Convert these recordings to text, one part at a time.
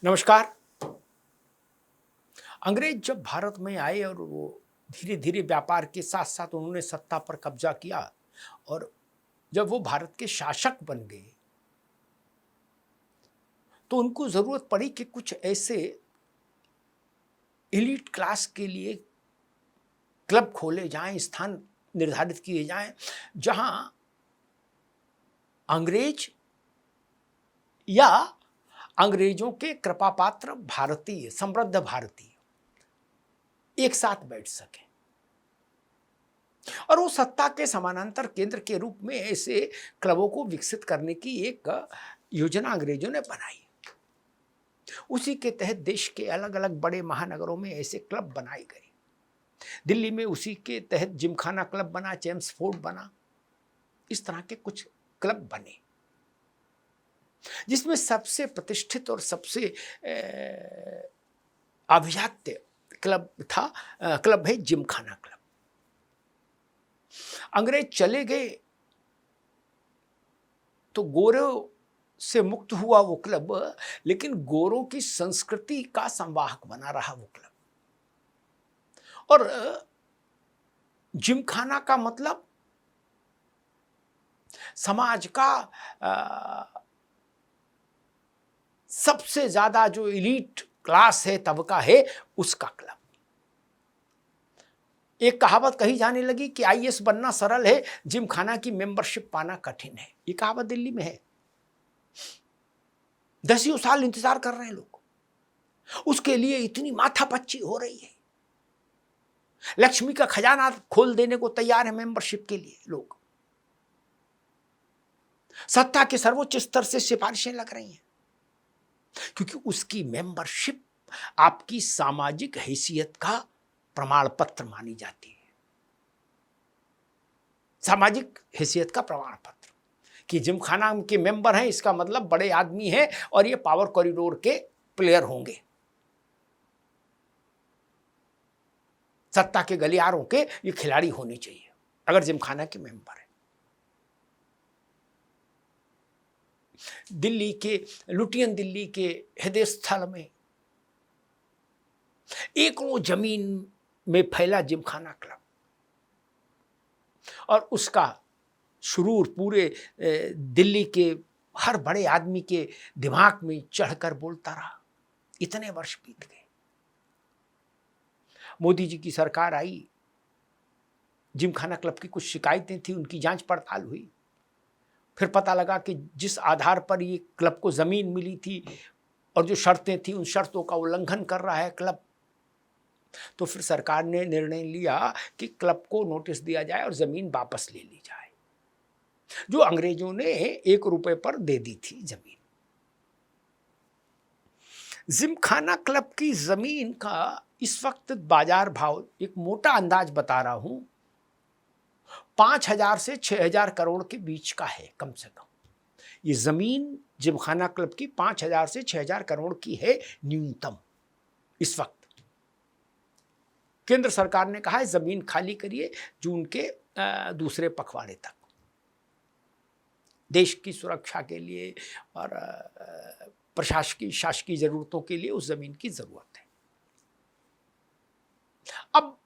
नमस्कार। अंग्रेज जब भारत में आए और वो धीरे धीरे व्यापार के साथ साथ उन्होंने सत्ता पर कब्जा किया और जब वो भारत के शासक बन गए तो उनको जरूरत पड़ी कि कुछ ऐसे एलीट क्लास के लिए क्लब खोले जाएं, स्थान निर्धारित किए जाएं जहां अंग्रेज या अंग्रेजों के कृपापात्र भारतीय, समृद्ध भारतीय एक साथ बैठ सके और वो सत्ता के समानांतर केंद्र के रूप में ऐसे क्लबों को विकसित करने की एक योजना अंग्रेजों ने बनाई। उसी के तहत देश के अलग अलग बड़े महानगरों में ऐसे क्लब बनाए गए। दिल्ली में उसी के तहत जिमखाना क्लब बना, चेम्सफोर्ड बना, इस तरह के कुछ क्लब बने जिसमें सबसे प्रतिष्ठित और सबसे अभिजात्य क्लब है जिमखाना क्लब। अंग्रेज चले गए तो गोरों से मुक्त हुआ वो क्लब, लेकिन गोरों की संस्कृति का संवाहक बना रहा वो क्लब। और जिमखाना का मतलब समाज का सबसे ज्यादा जो एलीट क्लास है, तबका है, उसका क्लब। एक कहावत कही जाने लगी कि आईएएस बनना सरल है, जिमखाना की मेंबरशिप पाना कठिन है। ये कहावत दिल्ली में है। 10 साल इंतजार कर रहे हैं लोग, उसके लिए इतनी माथापच्ची हो रही है। लक्ष्मी का खजाना खोल देने को तैयार है मेंबरशिप के लिए लोग। सत्ता के सर्वोच्च स्तर से सिफारिशें लग रही हैं क्योंकि उसकी मेंबरशिप आपकी सामाजिक हैसियत का प्रमाण पत्र मानी जाती है। सामाजिक हैसियत का प्रमाण पत्र कि जिमखाना के मेंबर हैं, इसका मतलब बड़े आदमी हैं और ये पावर कॉरिडोर के प्लेयर होंगे, सत्ता के गलियारों के ये खिलाड़ी होने चाहिए अगर जिमखाना के मेंबर है। दिल्ली के लुटियन दिल्ली के हृदय स्थल में एकड़ों जमीन में फैला जिमखाना क्लब और उसका शुरूर पूरे दिल्ली के हर बड़े आदमी के दिमाग में चढ़कर बोलता रहा। इतने वर्ष बीत गए, मोदी जी की सरकार आई, जिमखाना क्लब की कुछ शिकायतें थी, उनकी जांच पड़ताल हुई। फिर पता लगा कि जिस आधार पर ये क्लब को जमीन मिली थी और जो शर्तें थी, उन शर्तों का उल्लंघन कर रहा है क्लब। तो फिर सरकार ने निर्णय लिया कि क्लब को नोटिस दिया जाए और जमीन वापस ले ली जाए, जो अंग्रेजों ने 1 रुपए पर दे दी थी जमीन। जिमखाना क्लब की जमीन का इस वक्त बाजार भाव, एक मोटा अंदाज बता रहा हूं, 5,000 से 6,000 करोड़ के बीच का है कम से कम। ये जमीन जिमखाना क्लब की 5,000 से 6,000 करोड़ की है न्यूनतम इस वक्त। केंद्र सरकार ने कहा है जमीन खाली करिए जून के दूसरे पखवाड़े तक। देश की सुरक्षा के लिए और प्रशासकीय शासकीय जरूरतों के लिए उस जमीन की जरूरत है। अब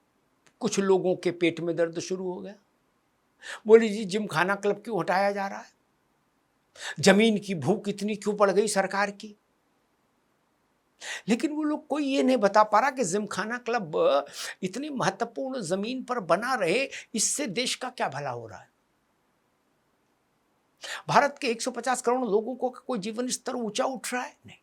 कुछ लोगों के पेट में दर्द शुरू हो गया। बोली जी, जिमखाना क्लब क्यों हटाया जा रहा है? जमीन की भूख इतनी क्यों पड़ गई सरकार की? लेकिन वो लोग कोई ये नहीं बता पा रहा कि जिमखाना क्लब इतनी महत्वपूर्ण जमीन पर बना रहे, इससे देश का क्या भला हो रहा है? भारत के 150 करोड़ लोगों को कोई जीवन स्तर ऊंचा उठ रहा है? नहीं।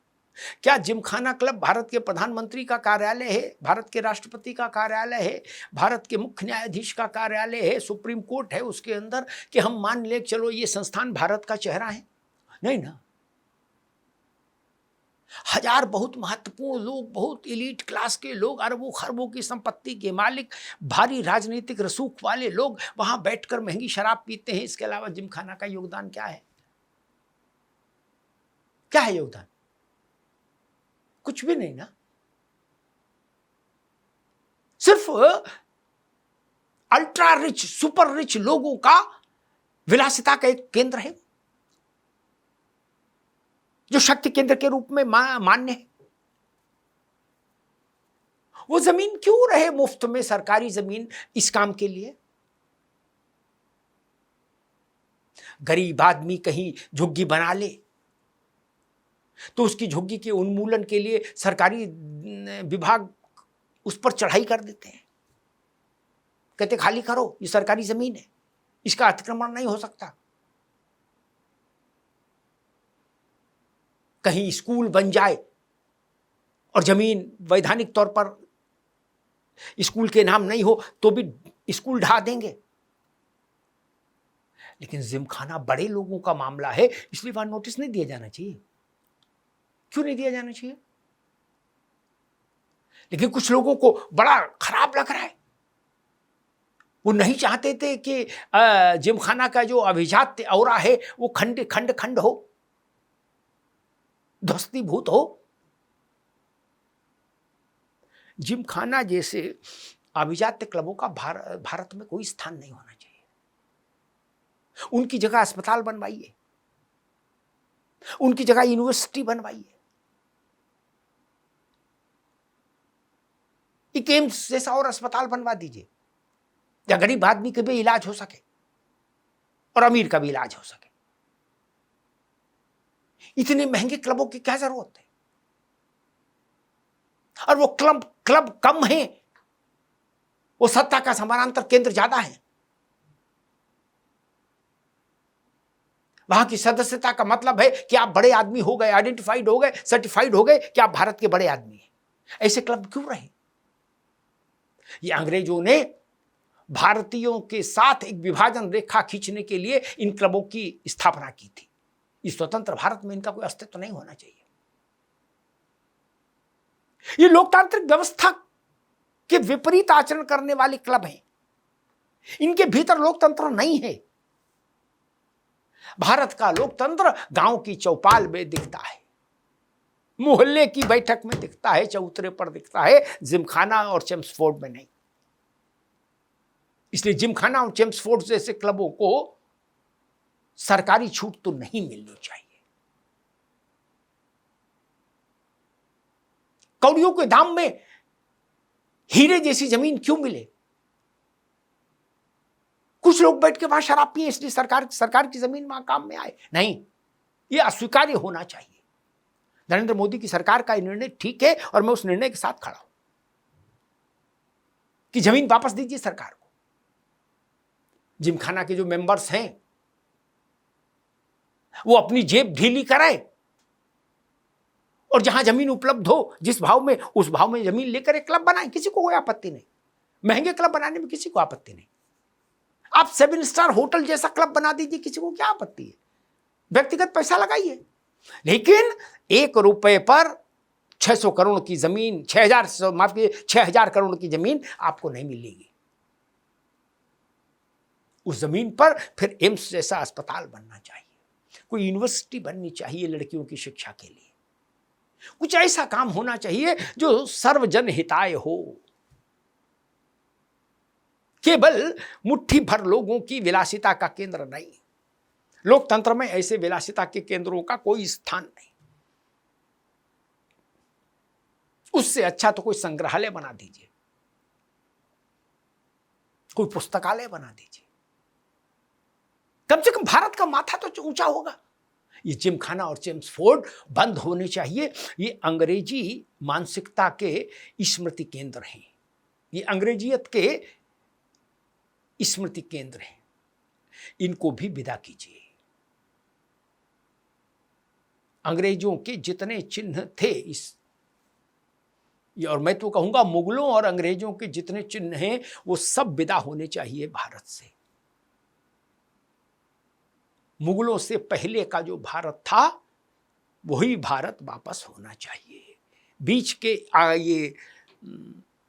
क्या जिमखाना क्लब भारत के प्रधानमंत्री का कार्यालय है, भारत के राष्ट्रपति का कार्यालय है, भारत के मुख्य न्यायाधीश का कार्यालय है, सुप्रीम कोर्ट है उसके अंदर, कि हम मान ले चलो ये संस्थान भारत का चेहरा है? नहीं ना। हजार बहुत महत्वपूर्ण लोग, बहुत एलीट क्लास के लोग, अरबों खरबों की संपत्ति के मालिक, भारी राजनीतिक रसूख वाले लोग वहां बैठकर महंगी शराब पीते हैं। इसके अलावा जिमखाना का योगदान क्या है? क्या है योगदान? कुछ भी नहीं ना। सिर्फ अल्ट्रा रिच, सुपर रिच लोगों का विलासिता का एक केंद्र है जो शक्ति केंद्र के रूप में मान्य है। वो जमीन क्यों रहे मुफ्त में, सरकारी जमीन इस काम के लिए? गरीब आदमी कहीं झुग्गी बना ले तो उसकी झुग्गी के उन्मूलन के लिए सरकारी विभाग उस पर चढ़ाई कर देते हैं, कहते खाली करो, ये सरकारी जमीन है, इसका अतिक्रमण नहीं हो सकता। कहीं स्कूल बन जाए और जमीन वैधानिक तौर पर स्कूल के नाम नहीं हो तो भी स्कूल ढा देंगे। लेकिन जिमखाना बड़े लोगों का मामला है, इसलिए वहां नोटिस नहीं दिया जाना चाहिए। क्यों नहीं दिया जाना चाहिए? लेकिन कुछ लोगों को बड़ा खराब लग रहा है, वो नहीं चाहते थे कि जिमखाना का जो अभिजात औरा है वो खंड खंड खंड हो, ध्वस्तीभूत हो। जिमखाना जैसे अभिजात्य क्लबों का भारत में कोई स्थान नहीं होना चाहिए। उनकी जगह अस्पताल बनवाइए, उनकी जगह यूनिवर्सिटी बनवाइए, एक एम्स जैसा और अस्पताल बनवा दीजिए, या गरीब आदमी का भी इलाज हो सके और अमीर का भी इलाज हो सके। इतने महंगे क्लबों की क्या जरूरत है? और वो क्लब कम है, वो सत्ता का समानांतर केंद्र ज्यादा है। वहां की सदस्यता का मतलब है कि आप बड़े आदमी हो गए, आइडेंटिफाइड हो गए, सर्टिफाइड हो गए कि आप भारत के बड़े आदमी हैं। ऐसे क्लब क्यों रहे? ये अंग्रेजों ने भारतीयों के साथ एक विभाजन रेखा खींचने के लिए इन क्लबों की स्थापना की थी। इस स्वतंत्र भारत में इनका कोई अस्तित्व नहीं होना चाहिए। ये लोकतांत्रिक व्यवस्था के विपरीत आचरण करने वाले क्लब हैं, इनके भीतर लोकतंत्र नहीं है। भारत का लोकतंत्र गांव की चौपाल में दिखता है, मोहल्ले की बैठक में दिखता है, चौतरे पर दिखता है, जिमखाना और चेम्सफोर्ड में नहीं। इसलिए जिमखाना और चेम्सफोर्ड जैसे क्लबों को सरकारी छूट तो नहीं मिलनी चाहिए। कौड़ियों के दाम में हीरे जैसी जमीन क्यों मिले? कुछ लोग बैठ के वहां शराब पिए इसलिए सरकार की जमीन वहां काम में आए? नहीं, यह अस्वीकार्य होना चाहिए। नरेंद्र मोदी की सरकार का निर्णय ठीक है और मैं उस निर्णय के साथ खड़ा हूं कि जमीन वापस दीजिए सरकार को। जिमखाना के जो मेंबर्स हैं वो अपनी जेब ढीली कराए और जहां जमीन उपलब्ध हो जिस भाव में, उस भाव में जमीन लेकर एक क्लब बनाए, किसी को कोई आपत्ति नहीं। महंगे क्लब बनाने में किसी को आपत्ति नहीं। आप 7 स्टार होटल जैसा क्लब बना दीजिए, किसी को क्या आपत्ति है? व्यक्तिगत पैसा लगाइए। लेकिन 1 रुपए पर 600 करोड़ की जमीन, 6,000 करोड़ की जमीन आपको नहीं मिलेगी। उस जमीन पर फिर एम्स जैसा अस्पताल बनना चाहिए, कोई यूनिवर्सिटी बननी चाहिए लड़कियों की शिक्षा के लिए। कुछ ऐसा काम होना चाहिए जो सर्वजन हिताय हो, केवल मुट्ठी भर लोगों की विलासिता का केंद्र नहीं। लोकतंत्र में ऐसे विलासिता के केंद्रों का कोई स्थान नहीं। उससे अच्छा तो कोई संग्रहालय बना दीजिए, कोई पुस्तकालय बना दीजिए, कम से कम भारत का माथा तो ऊंचा होगा। ये जिमखाना और चेम्सफोर्ड बंद होने चाहिए। ये अंग्रेजी मानसिकता के स्मृति केंद्र हैं, ये अंग्रेजियत के स्मृति केंद्र हैं। इनको भी विदा कीजिए। अंग्रेजों के जितने चिन्ह थे और मैं तो कहूंगा मुगलों और अंग्रेजों के जितने चिन्ह हैं वो सब विदा होने चाहिए भारत से। मुगलों से पहले का जो भारत था वही भारत वापस होना चाहिए। बीच के ये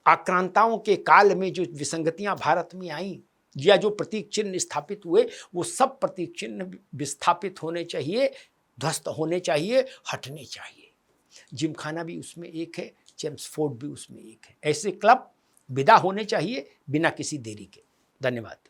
आक्रांताओं के काल में जो विसंगतियां भारत में आई या जो प्रतीक चिन्ह स्थापित हुए वो सब प्रतीक चिन्ह विस्थापित होने चाहिए, ध्वस्त होने चाहिए, हटने चाहिए। जिमखाना भी उसमें एक है, चेम्सफोर्ड भी उसमें एक है। ऐसे क्लब विदा होने चाहिए बिना किसी देरी के। धन्यवाद।